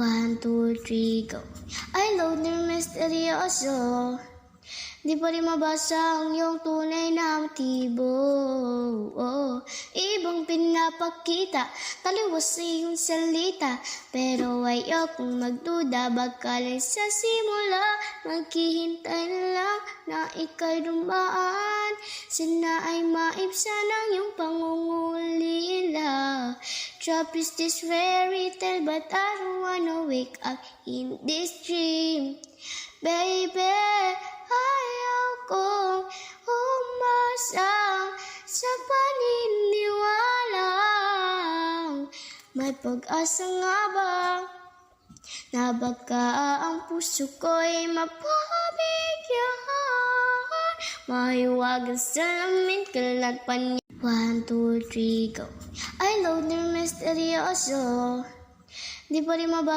1, 2, 3, go. I love ng misteryoso. Di pa rin mabasa ang iyong tunay na motibo. Ibang pinapakita, taliwas sa iyong salita. Pero ayokong magduda, bakalan sa simula. Maghihintay na lang na ika'y dumaan. Sana ay maibsan ang iyong pangungulila. Trap is this fairy tale, but I don't wanna wake up in this dream. Baby, ayaw kong umasang sa paniniwalang may pag-asa nga ba na baka ang puso ko'y mapabigyan. Mahiwagan sa lamin, kalagpan niya. 1, 2, 3, go. I love ng misteryoso. Di pa rin mabasa